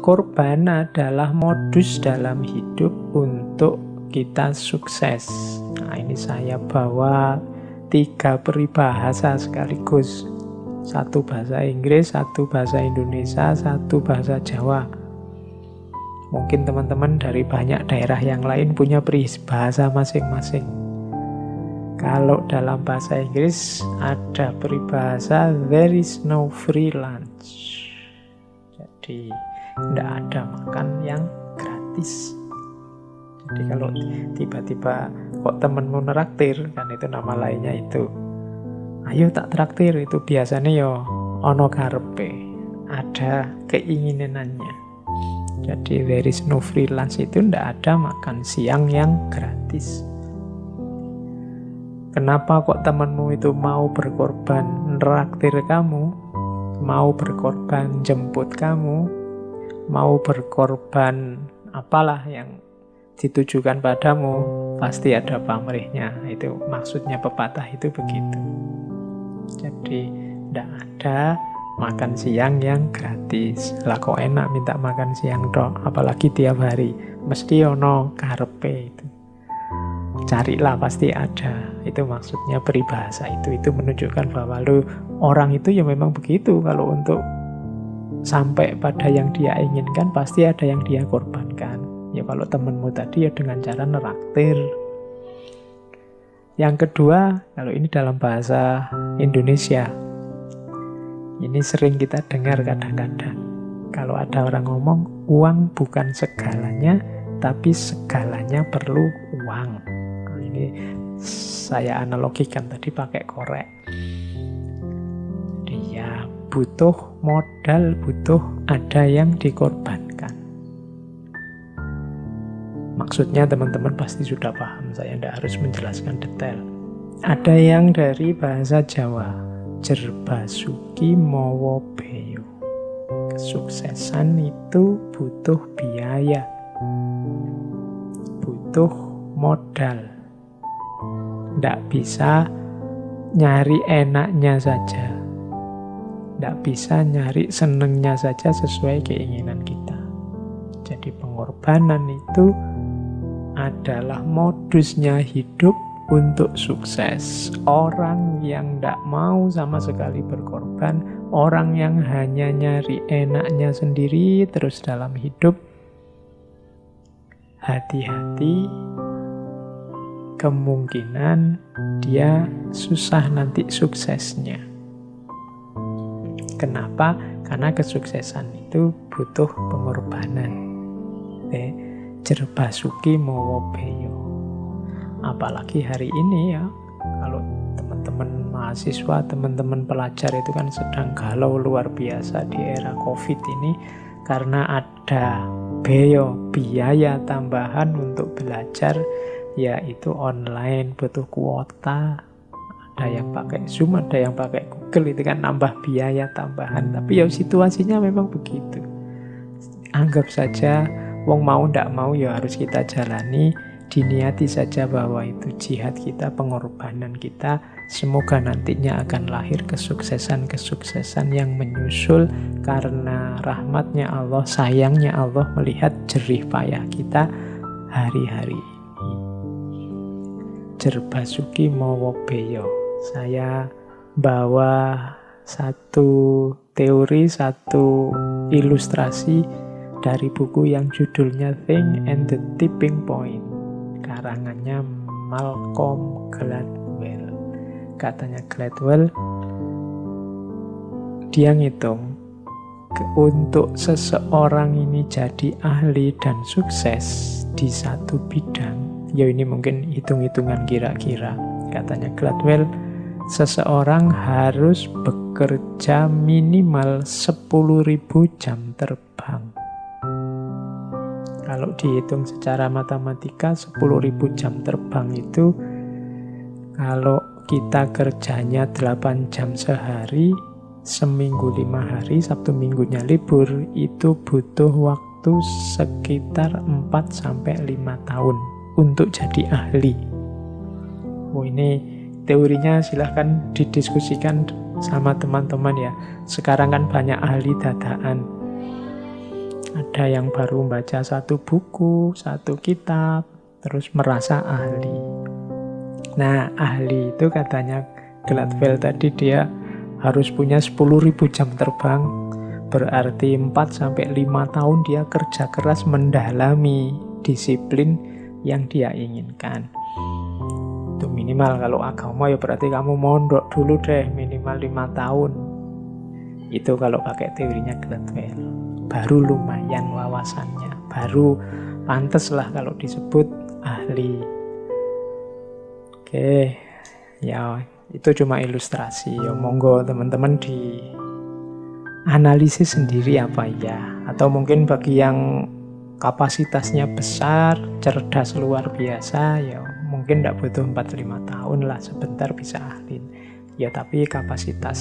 Korban adalah modus dalam hidup untuk kita sukses. Nah, ini saya bawa 3 peribahasa sekaligus. 1 bahasa Inggris, 1 bahasa Indonesia, 1 bahasa Jawa. Mungkin teman-teman dari banyak daerah yang lain punya peribahasa masing-masing. Kalau dalam bahasa Inggris ada peribahasa there is no free lunch. Jadi tidak ada makan yang gratis. Jadi kalau tiba-tiba kok temenmu neraktir, kan itu nama lainnya itu. Ayo tak traktir, itu biasanya yo ono karepe, ada keinginannya. Jadi there is no free lunch itu tidak ada makan siang yang gratis. Kenapa kok temenmu itu mau berkorban neraktir kamu, mau berkorban jemput kamu, mau berkorban apalah yang ditujukan padamu, pasti ada pamrihnya. Itu maksudnya pepatah itu begitu. Jadi tidak ada makan siang yang gratis. Lah kok enak minta makan siang dong, apalagi tiap hari. Mesti ono karepe itu. Carilah pasti ada. Itu maksudnya peribahasa itu. Itu menunjukkan bahwa orang itu ya memang begitu. Kalau untuk sampai pada yang dia inginkan pasti ada yang dia korbankan. Ya kalau temenmu tadi ya dengan cara neraktir. Yang kedua, kalau ini dalam bahasa Indonesia, ini sering kita dengar kadang-kadang. Kalau ada orang ngomong, uang bukan segalanya, tapi segalanya perlu uang. Nah, ini saya analogikan tadi pakai korek. Dia butuh modal, butuh ada yang dikorbankan. Maksudnya teman-teman pasti sudah paham, saya tidak harus menjelaskan detail. Ada yang dari bahasa Jawa, jerbasuki mawa beyo. Kesuksesan itu butuh biaya, butuh modal. Tidak bisa nyari enaknya saja. Tidak bisa nyari senengnya saja sesuai keinginan kita. Jadi pengorbanan itu adalah modusnya hidup untuk sukses. Orang yang tidak mau sama sekali berkorban, orang yang hanya nyari enaknya sendiri terus dalam hidup, hati-hati, kemungkinan dia susah nanti suksesnya. Kenapa? Karena kesuksesan itu butuh pengorbanan. Jerbasuki mawa beyo. Apalagi hari ini ya, kalau teman-teman mahasiswa, teman-teman pelajar itu kan sedang galau luar biasa di era COVID ini, karena ada biaya tambahan untuk belajar, yaitu online, butuh kuota. Ada yang pakai Zoom, ada yang pakai Google, itu kan nambah biaya tambahan. Tapi ya situasinya memang begitu. Anggap saja wong mau ndak mau ya harus kita jalani, diniati saja bahwa itu jihad kita, pengorbanan kita. Semoga nantinya akan lahir kesuksesan-kesuksesan yang menyusul karena rahmatnya Allah, sayangnya Allah melihat jerih payah kita hari-hari ini. Jerbasuki mawa beyo. Saya bawa satu teori, satu ilustrasi dari buku yang judulnya Think and the Tipping Point, karangannya Malcolm Gladwell. Katanya Gladwell, dia ngitung untuk seseorang ini jadi ahli dan sukses di satu bidang, ya ini mungkin hitung-hitungan kira-kira. Katanya Gladwell, seseorang harus bekerja minimal 10.000 jam terbang. Kalau dihitung secara matematika, 10.000 jam terbang itu, kalau kita kerjanya 8 jam sehari, seminggu 5 hari, Sabtu minggunya libur, itu butuh waktu sekitar 4-5 tahun untuk jadi ahli. Oh, ini teorinya silahkan didiskusikan sama teman-teman ya. Sekarang kan banyak ahli dadaan. Ada yang baru baca satu buku, satu kitab, terus merasa ahli. Nah, ahli itu katanya Gladwell tadi dia harus punya 10.000 jam terbang. Berarti 4-5 tahun dia kerja keras mendalami disiplin yang dia inginkan. Itu minimal. Kalau agama ya berarti kamu mondok dulu deh minimal 5 tahun. Itu kalau pakai teorinya Gladwell. Baru lumayan wawasannya, baru pantes lah kalau disebut ahli. Oke, ya itu cuma ilustrasi. Ya monggo teman-teman di analisis sendiri apa ya. Atau mungkin bagi yang kapasitasnya besar, cerdas luar biasa, ya mungkin tidak butuh 4-5 tahun lah, sebentar bisa ahli. Ya tapi kapasitas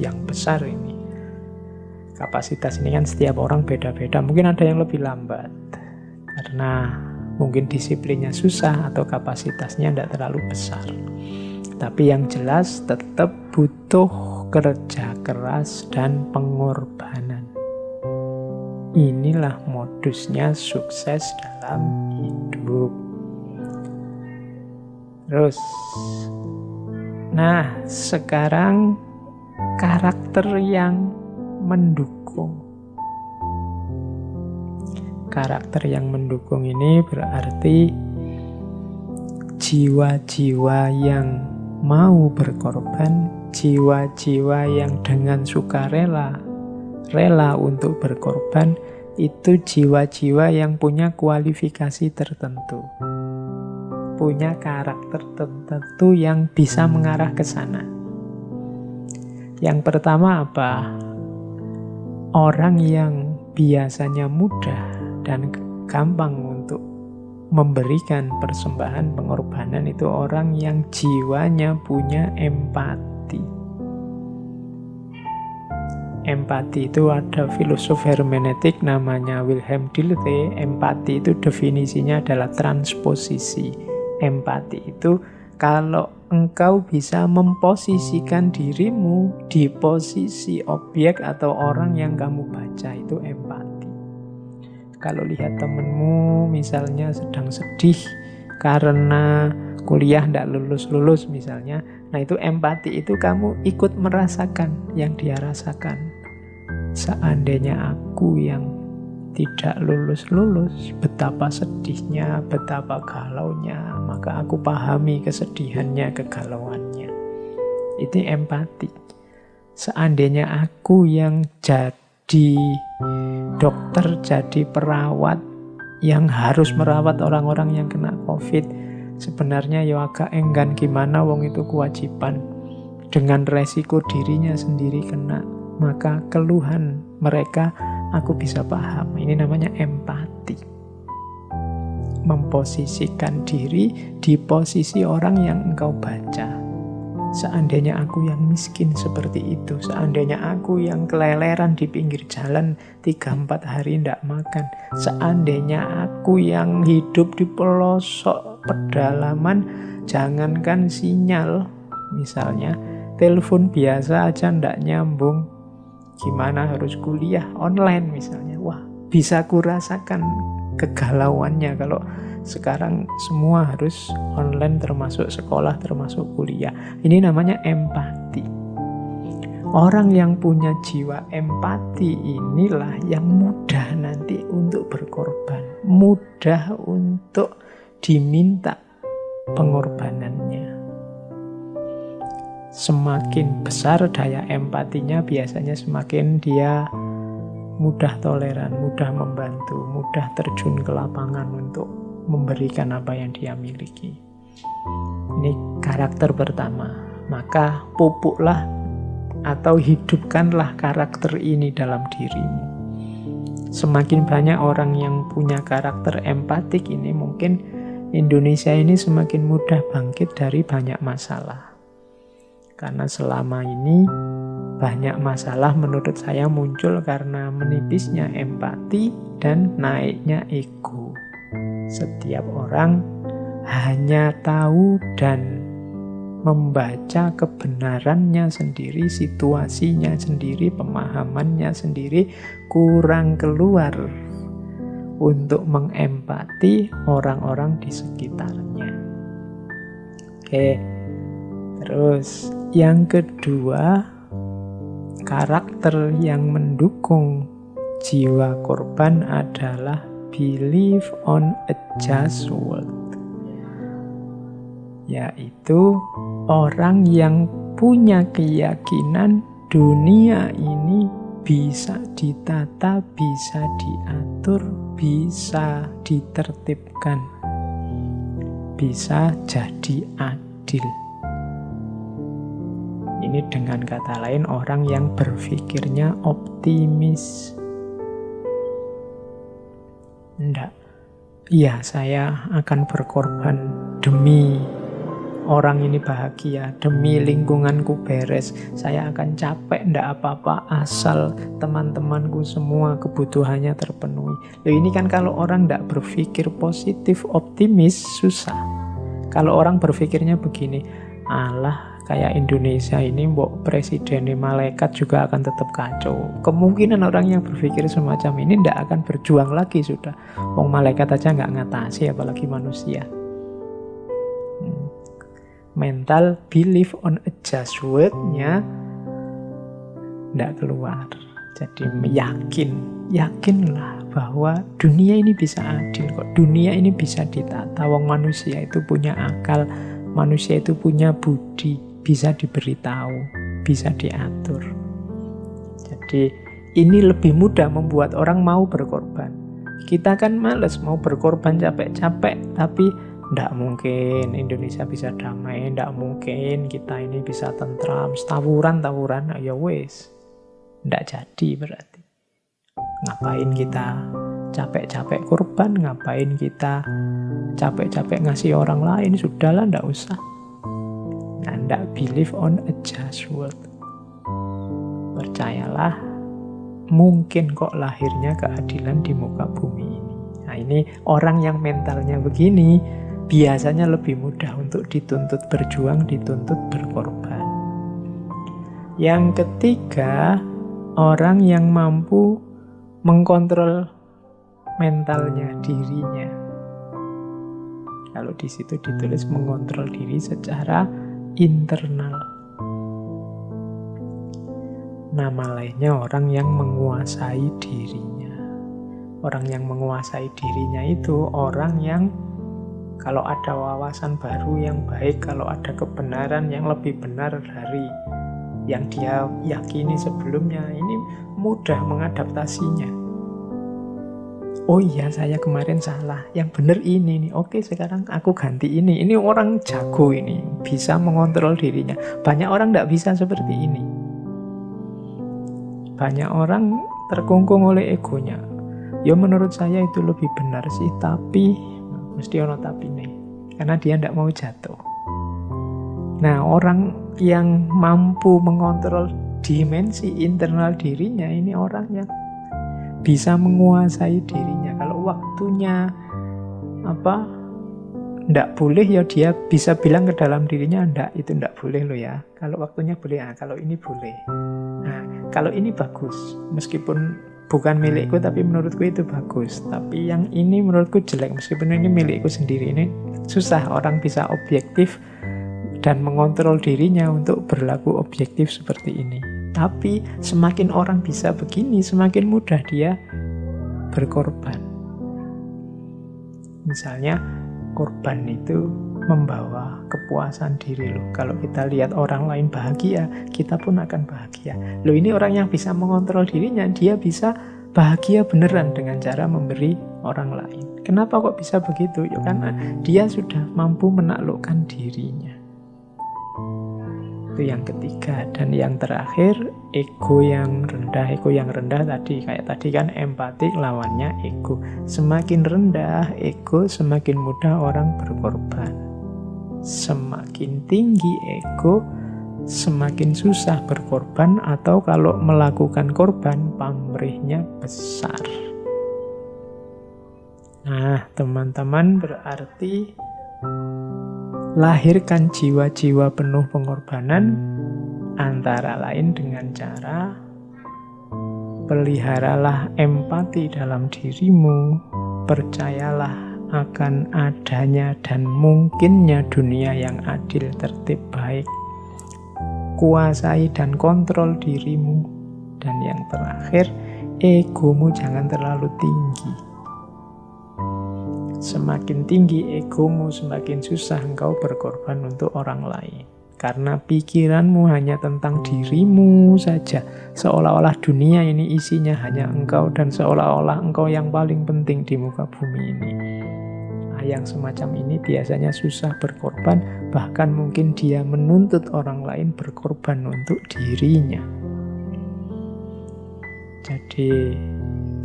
yang besar ini, kapasitas ini kan setiap orang beda-beda. Mungkin ada yang lebih lambat karena mungkin disiplinnya susah atau kapasitasnya tidak terlalu besar. Tapi yang jelas tetap butuh kerja keras dan pengorbanan. Inilah modusnya sukses dalam hidup. Terus, nah sekarang karakter yang mendukung. Karakter yang mendukung ini berarti jiwa-jiwa yang mau berkorban, jiwa-jiwa yang dengan sukarela, rela untuk berkorban, itu jiwa-jiwa yang punya kualifikasi tertentu, punya karakter tertentu yang bisa mengarah ke sana. Yang pertama apa? Orang yang biasanya mudah dan gampang untuk memberikan persembahan pengorbanan itu orang yang jiwanya punya empati. Empati itu ada filosof hermeneutik namanya Wilhelm Dilthey. Empati itu definisinya adalah transposisi. Empati itu kalau engkau bisa memposisikan dirimu di posisi objek atau orang yang kamu baca, itu empati. Kalau lihat temenmu misalnya sedang sedih karena kuliah tidak lulus-lulus misalnya, nah itu empati, itu kamu ikut merasakan yang dia rasakan. Seandainya aku yang tidak lulus-lulus, betapa sedihnya, betapa galaunya, maka aku pahami kesedihannya, kegalauannya. Itu empati. Seandainya aku yang jadi dokter, jadi perawat yang harus merawat orang-orang yang kena COVID, sebenarnya ya agak enggan, gimana wong itu kewajiban, dengan resiko dirinya sendiri kena, maka keluhan mereka aku bisa paham. Ini namanya empati. Memposisikan diri di posisi orang yang engkau baca. Seandainya aku yang miskin seperti itu, seandainya aku yang keleleran di pinggir jalan 3-4 hari tidak makan, seandainya aku yang hidup di pelosok pedalaman, jangankan sinyal, misalnya telepon biasa aja tidak nyambung, gimana harus kuliah online misalnya, wah bisa kurasakan kegalauannya kalau sekarang semua harus online, termasuk sekolah, termasuk kuliah. Ini namanya empati. Orang yang punya jiwa empati inilah yang mudah nanti untuk berkorban, mudah untuk diminta pengorbanannya. Semakin besar daya empatinya, biasanya semakin dia mudah toleran, mudah membantu, mudah terjun ke lapangan untuk memberikan apa yang dia miliki. Ini karakter pertama. Maka pupuklah atau hidupkanlah karakter ini dalam dirimu. Semakin banyak orang yang punya karakter empatik ini, mungkin Indonesia ini semakin mudah bangkit dari banyak masalah. Karena selama ini banyak masalah menurut saya muncul karena menipisnya empati dan naiknya ego. Setiap orang hanya tahu dan membaca kebenarannya sendiri, situasinya sendiri, pemahamannya sendiri, kurang keluar untuk mengempati orang-orang di sekitarnya. Oke, terus yang kedua, karakter yang mendukung jiwa korban adalah belief on a just world, yaitu orang yang punya keyakinan dunia ini bisa ditata, bisa diatur, bisa ditertibkan, bisa jadi adil. Ini dengan kata lain orang yang berpikirnya optimis. Enggak, iya saya akan berkorban demi orang ini bahagia, demi lingkunganku beres, saya akan capek, enggak apa-apa, asal teman-temanku semua kebutuhannya terpenuhi. Loh, ini kan kalau orang enggak berpikir positif, optimis, susah. Kalau orang berpikirnya begini, alah kayak Indonesia ini mbok presidennya malaikat juga akan tetap kacau. Kemungkinan orang yang berpikir semacam ini tidak akan berjuang lagi sudah. Wong malaikat aja nggak ngatasi, apalagi manusia. Mental belief on a just world-nya tidak keluar. Jadi yakinlah bahwa dunia ini bisa adil kok. Dunia ini bisa ditata. Wong manusia itu punya akal, manusia itu punya budi, bisa diberitahu, bisa diatur. Jadi ini lebih mudah membuat orang mau berkorban. Kita kan males mau berkorban capek-capek, tapi tidak mungkin Indonesia bisa damai, tidak mungkin kita ini bisa tentram, tawuran, ya wes, tidak jadi berarti. Ngapain kita capek-capek korban, ngapain kita capek-capek ngasih orang lain, sudahlah, tidak usah. Anda believe on a just world. Percayalah, mungkin kok lahirnya keadilan di muka bumi ini. Nah, ini orang yang mentalnya begini biasanya lebih mudah untuk dituntut berjuang, dituntut berkorban. Yang ketiga, orang yang mampu mengkontrol mentalnya, dirinya. Kalau di situ ditulis mengontrol diri secara internal. Nama lainnya orang yang menguasai dirinya. Orang yang menguasai dirinya itu orang yang kalau ada wawasan baru yang baik, kalau ada kebenaran yang lebih benar dari yang dia yakini sebelumnya, ini mudah mengadaptasinya. Oh iya, saya kemarin salah, yang benar ini nih. Oke, sekarang aku ganti ini. Ini orang jago ini, bisa mengontrol dirinya. Banyak orang tidak bisa seperti ini. Banyak orang terkungkung oleh egonya. Ya menurut saya itu lebih benar sih, tapi mesti ono tapi nih, karena dia tidak mau jatuh. Nah, orang yang mampu mengontrol dimensi internal dirinya, ini orang yang bisa menguasai dirinya. Kalau waktunya ndak boleh, ya dia bisa bilang ke dalam dirinya, ndak, itu ndak boleh lo ya. Kalau waktunya boleh, kalau ini boleh. Nah, kalau ini bagus, meskipun bukan milikku tapi menurutku itu bagus. Tapi yang ini menurutku jelek, meskipun ini milikku sendiri. Ini susah orang bisa objektif dan mengontrol dirinya untuk berlaku objektif seperti ini. Tapi semakin orang bisa begini, semakin mudah dia berkorban. Misalnya korban itu membawa kepuasan diri loh. Kalau kita lihat orang lain bahagia, kita pun akan bahagia. Loh, ini orang yang bisa mengontrol dirinya, dia bisa bahagia beneran dengan cara memberi orang lain. Kenapa kok bisa begitu? Ya karena dia sudah mampu menaklukkan dirinya. Itu yang ketiga. Dan yang terakhir, ego yang rendah. Ego yang rendah kayak tadi kan empati lawannya ego. Semakin rendah ego, semakin mudah orang berkorban. Semakin tinggi ego, semakin susah berkorban, atau kalau melakukan korban, pamrihnya besar. Nah, teman-teman, berarti lahirkan jiwa-jiwa penuh pengorbanan, antara lain dengan cara peliharalah empati dalam dirimu, percayalah akan adanya dan mungkinnya dunia yang adil, tertib, baik. Kuasai dan kontrol dirimu. Dan yang terakhir, egomu jangan terlalu tinggi. Semakin tinggi egomu, semakin susah engkau berkorban untuk orang lain. Karena pikiranmu hanya tentang dirimu saja. Seolah-olah dunia ini isinya hanya engkau, dan seolah-olah engkau yang paling penting di muka bumi ini. Yang semacam ini biasanya susah berkorban, bahkan mungkin dia menuntut orang lain berkorban untuk dirinya. Jadi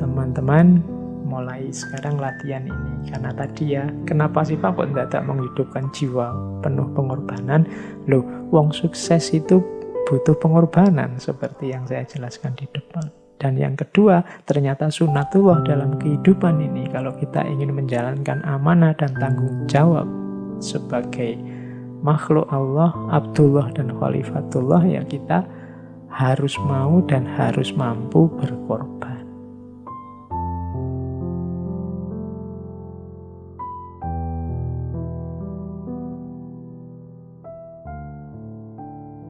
teman-teman, mulai sekarang latihan ini. Karena tadi ya, kenapa sih Pak kok tidak menghidupkan jiwa penuh pengorbanan? Loh, wong sukses itu butuh pengorbanan, seperti yang saya jelaskan di depan. Dan yang kedua, ternyata sunatullah dalam kehidupan ini, kalau kita ingin menjalankan amanah dan tanggung jawab sebagai makhluk Allah, Abdullah dan Khalifatullah, ya kita harus mau dan harus mampu berkorban.